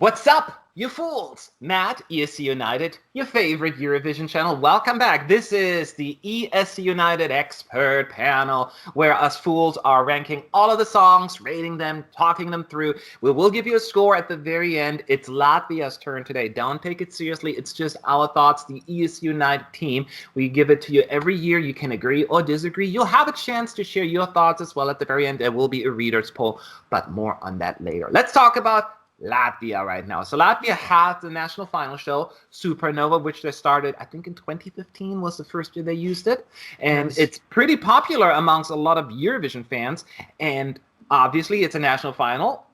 What's up, you fools? Matt, ESC United, your favorite Eurovision channel. Welcome back. This is the ESC United expert panel, where us fools are ranking all of the songs, rating them, talking them through. We will give you a score at the very end. It's Latvia's turn today. Don't take it seriously. It's just our thoughts, the ESC United team. We give it to you every year. You can agree or disagree. You'll have a chance to share your thoughts as well at the very end. There will be a reader's poll, but more on that later. Let's talk about Latvia right now. So Latvia has the national final show, Supernova, which they started, I think in 2015 was the first year they used it. And It's pretty popular amongst a lot of Eurovision fans. And obviously it's a national final.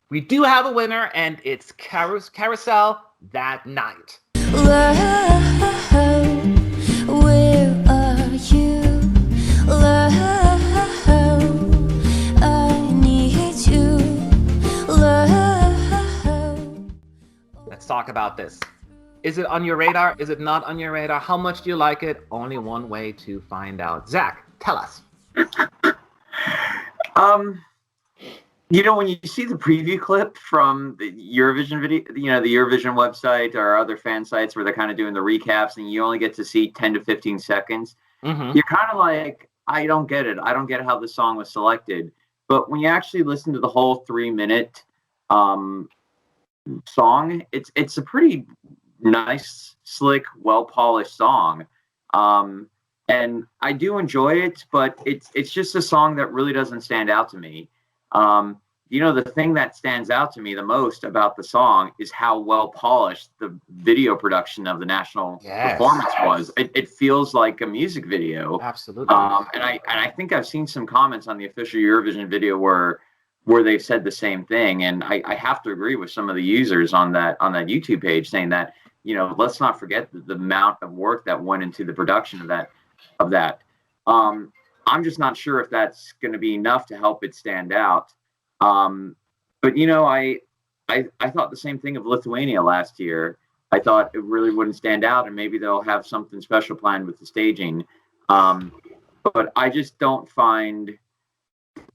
We do have a winner, and it's Carousel That Night. Where are you? I need you. Let's talk about this. Is it on your radar? Is it not on your radar? How much do you like it? Only one way to find out. Zach, tell us. When you see the preview clip from the Eurovision video, the Eurovision website or other fan sites where they're kind of doing the recaps and you only get to see 10 to 15 seconds, you're kind of like, I don't get it. I don't get how the song was selected. But when you actually listen to the whole 3-minute song, it's a pretty nice, slick, well-polished song. And I do enjoy it, but it's just a song that really doesn't stand out to me. The thing that stands out to me the most about the song is how well polished the video production of the national performance was. It feels like a music video. Absolutely. And I think I've seen some comments on the official Eurovision video where they've said the same thing. And I have to agree with some of the users on that YouTube page saying that, let's not forget the amount of work that went into the production of that. I'm just not sure if that's going to be enough to help it stand out. But I thought the same thing of Lithuania last year. I thought it really wouldn't stand out, and maybe they'll have something special planned with the staging. But I just don't find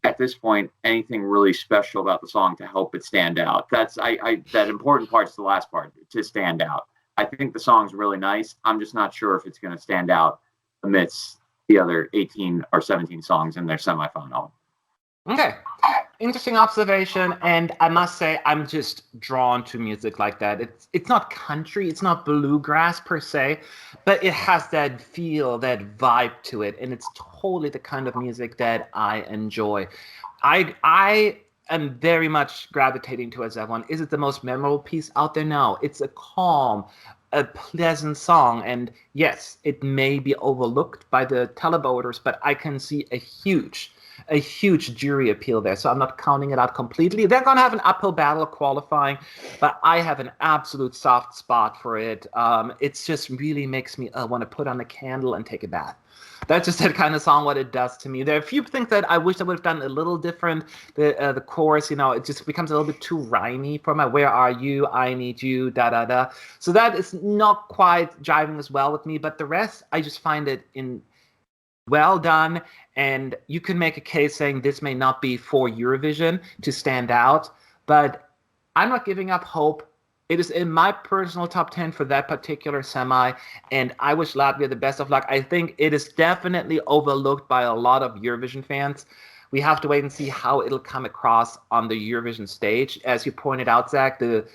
at this point anything really special about the song to help it stand out. That important part's the last part to stand out. I think the song's really nice. I'm just not sure if it's going to stand out amidst the other 18 or 17 songs in their semifinal. Okay, interesting observation, and I must say I'm just drawn to music like that. It's not country, it's not bluegrass per se, but it has that feel, that vibe to it, and it's totally the kind of music that I enjoy. I am very much gravitating towards that one. Is it the most memorable piece out there? No, it's a calm, a pleasant song, and yes, it may be overlooked by the televoters, but I can see a huge jury appeal there. So I'm not counting it out completely. They're going to have an uphill battle qualifying, but I have an absolute soft spot for it. It just really makes me want to put on a candle and take a bath. That's just that kind of song, what it does to me. There are a few things that I wish I would have done a little different. The chorus, it just becomes a little bit too rhymey for my "Where are you? I need you, da da da." So that is not quite jiving as well with me. But the rest, I just find it well done. And you can make a case saying this may not be for Eurovision to stand out, but I'm not giving up hope. It is in my personal top 10 for that particular semi, and I wish Latvia the best of luck. I think it is definitely overlooked by a lot of Eurovision fans. We have to wait and see how it'll come across on the Eurovision stage. As you pointed out, Zach, the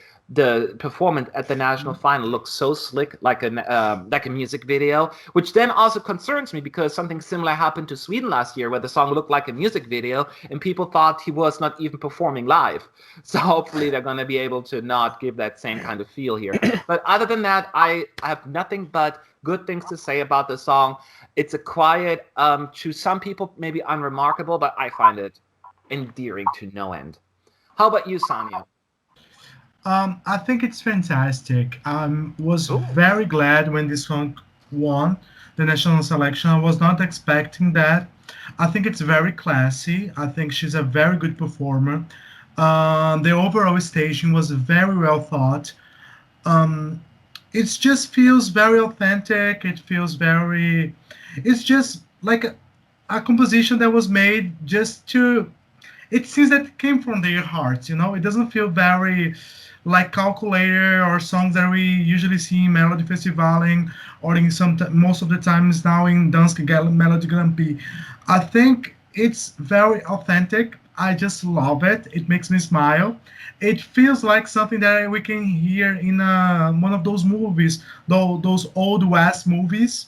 performance at the national final looks so slick, like a music video, which then also concerns me because something similar happened to Sweden last year, where the song looked like a music video and people thought he was not even performing live. So hopefully they're going to be able to not give that same kind of feel here. But other than that, I have nothing but good things to say about the song. It's a quiet, to some people maybe unremarkable, but I find it endearing to no end. How about you, Sonia? I think it's fantastic. I was very glad when this song won the national selection. I was not expecting that. I think it's very classy. I think she's a very good performer. The overall staging was very well thought. It just feels very authentic. It's just like a composition that was made just to it seems that it came from their hearts. It doesn't feel very like calculator or songs that we usually see in Melody Festivaling or in most of the times now in Melody Grand Prix. I think it's very authentic. I just love it. It makes me smile. It feels like something that we can hear in one of those movies, those old West movies.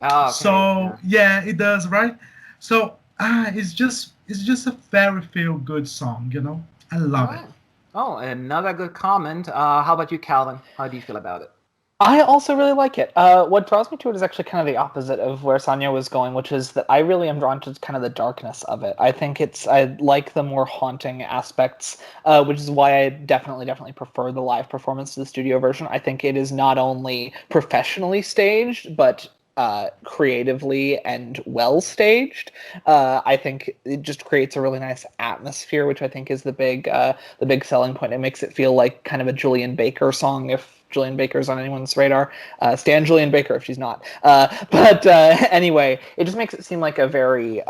Oh, okay. So Yeah. yeah, it does, right? So it's just a very feel good song. I All love it. right. Oh, another good comment. How about you, Calvin? How do you feel about it? I also really like it. What draws me to it is actually kind of the opposite of where Sanya was going, which is that I really am drawn to kind of the darkness of it. I like the more haunting aspects, which is why I definitely prefer the live performance to the studio version. I think it is not only professionally staged, but creatively and well staged. I think it just creates a really nice atmosphere, which I think is the big selling point. It makes it feel like kind of a Julian Baker song if Julian Baker's on anyone's radar. Stan Julian Baker if she's not. But anyway, it just makes it seem like a very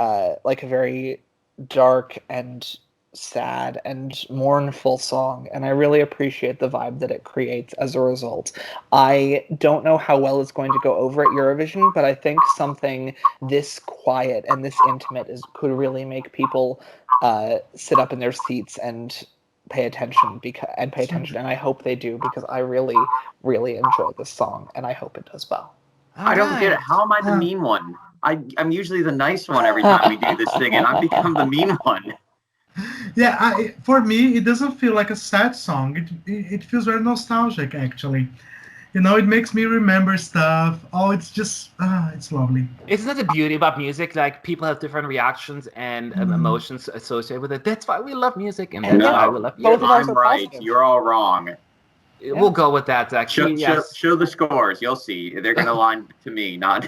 dark and sad and mournful song, and I really appreciate the vibe that it creates as a result. I don't know how well it's going to go over at Eurovision, but I think something this quiet and this intimate could really make people sit up in their seats and pay attention, and I hope they do because I really enjoy this song, and I hope it does well. I don't get it. Alright. How am I the mean one? I'm usually the nice one every time we do this thing, and I've become the mean one. Yeah, for me, it doesn't feel like a sad song. It feels very nostalgic, actually. It makes me remember stuff. Oh, it's just, it's lovely. Isn't that the beauty about music? Like people have different reactions and emotions associated with it. That's why we love music, and that's why No, we love both of Eurovision. ours I'm are right. positive. You're all wrong. We'll go with that, Zach. Yes, Show the scores. You'll see. They're gonna line to me, not.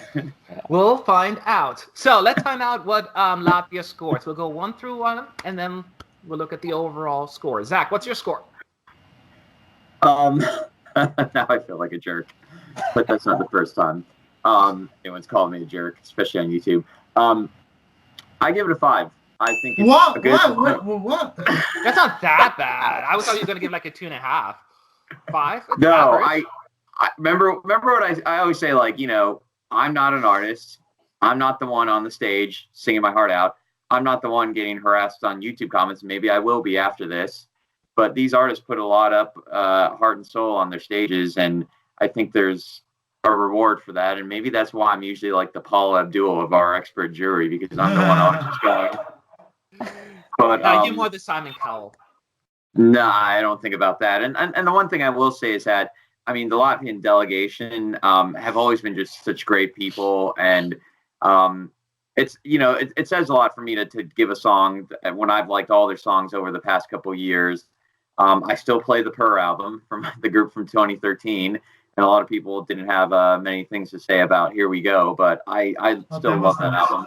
we'll find out. So let's find out what Latvia scores. We'll go 1 through 1, and then we'll look at the overall score. Zach, what's your score? Now I feel like a jerk, but that's not the first time anyone's called me a jerk, especially on YouTube. I give it a 5. I think it's a What? good. What? That's not that bad. I thought you were gonna give like a 2.5, 5. It's No, average. I remember what I always say. Like, I'm not an artist. I'm not the one on the stage singing my heart out. I'm not the one getting harassed on YouTube comments. Maybe I will be after this. But these artists put a lot up, heart and soul on their stages, and I think there's a reward for that. And maybe that's why I'm usually like the Paul Abdul of our expert jury, because I'm the one always going. But You're more the Simon Cowell. no, I don't think about that. And the one thing I will say is that, I mean, the Latvian delegation have always been just such great people, and it's it says a lot for me to give a song when I've liked all their songs over the past couple of years. I still play the Purr album from the group from 2013, and a lot of people didn't have many things to say about Here We Go, but I still love that album.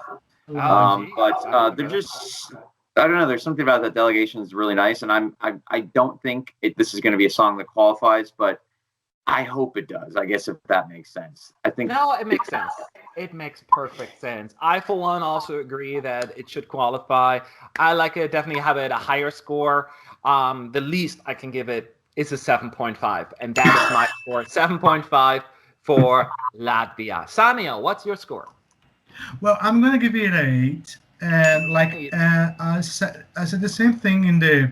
But they're just, I don't know. There's something about that delegation is really nice, and I don't think this is going to be a song that qualifies, but I hope it does. I guess if that makes sense. I think No, it makes sense. It makes perfect sense. I, for one, also agree that it should qualify. I like it. Definitely have it a higher score. The least I can give it is a 7.5, and that is my score. 7.5 for Latvia. Samuel, what's your score? Well, I'm gonna give it an 8, and like I said the same thing in the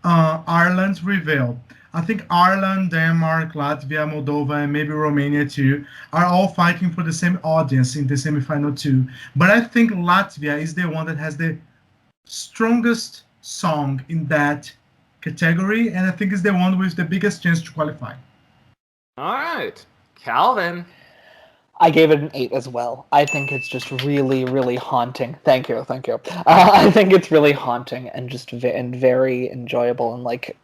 Ireland's reveal. I think Ireland, Denmark, Latvia, Moldova, and maybe Romania too are all fighting for the same audience in the semifinal too. But I think Latvia is the one that has the strongest song in that category, and I think it's the one with the biggest chance to qualify. All right, Calvin. I gave it an 8 as well. I think it's just really haunting. Thank you. I think it's really haunting and just and very enjoyable and like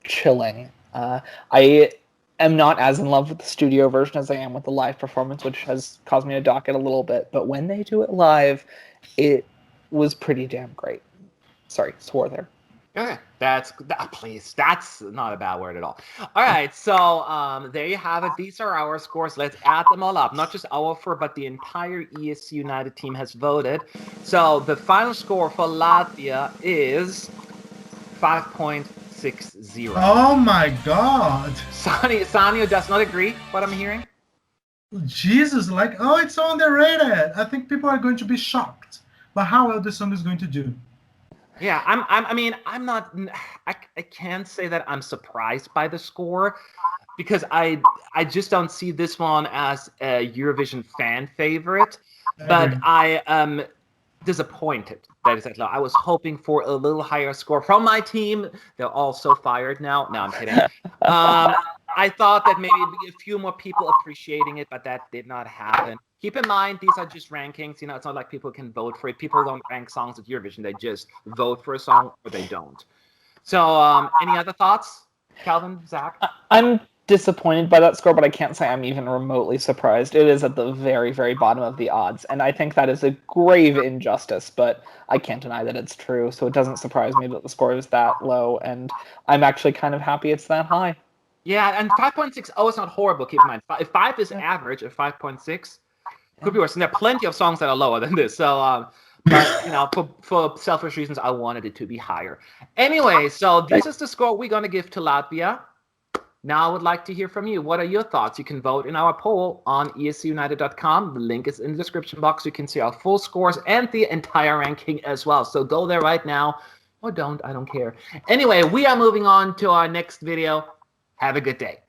chilling. I am not as in love with the studio version as I am with the live performance, which has caused me to dock it a little bit. But when they do it live, it was pretty damn great. Sorry, swore there. Okay, please, that's not a bad word at all. All right, so there you have it. These are our scores. Let's add them all up. Not just our four, but the entire ESC United team has voted. So the final score for Latvia is 5.60. Oh my God. Sanyo does not agree. What I'm hearing. Jesus, like, oh, it's so underrated. I think people are going to be shocked by how well the song is going to do. Yeah, I'm not. I can't say that I'm surprised by the score because I just don't see this one as a Eurovision fan favorite. But I am disappointed that it's that low. I was hoping for a little higher score from my team. They're all so fired now. No, I'm kidding. I thought that maybe a few more people appreciating it, but that did not happen. Keep in mind, these are just rankings. You know, it's not like people can vote for it. People don't rank songs at Eurovision. They just vote for a song or they don't. So, any other thoughts, Calvin, Zach? I'm disappointed by that score, but I can't say I'm even remotely surprised. It is at the very, very bottom of the odds, and I think that is a grave injustice, but I can't deny that it's true, so it doesn't surprise me that the score is that low, and I'm actually kind of happy it's that high. Yeah, and 5.60 is not horrible, keep in mind. If 5 is average, if 5.6 could be worse. And there are plenty of songs that are lower than this, so... but, you know, for selfish reasons, I wanted it to be higher. Anyway, so this is the score we're going to give to Latvia. Now I would like to hear from you. What are your thoughts? You can vote in our poll on escunited.com. The link is in the description box. You can see our full scores and the entire ranking as well. So go there right now. Or don't. I don't care. Anyway, we are moving on to our next video. Have a good day.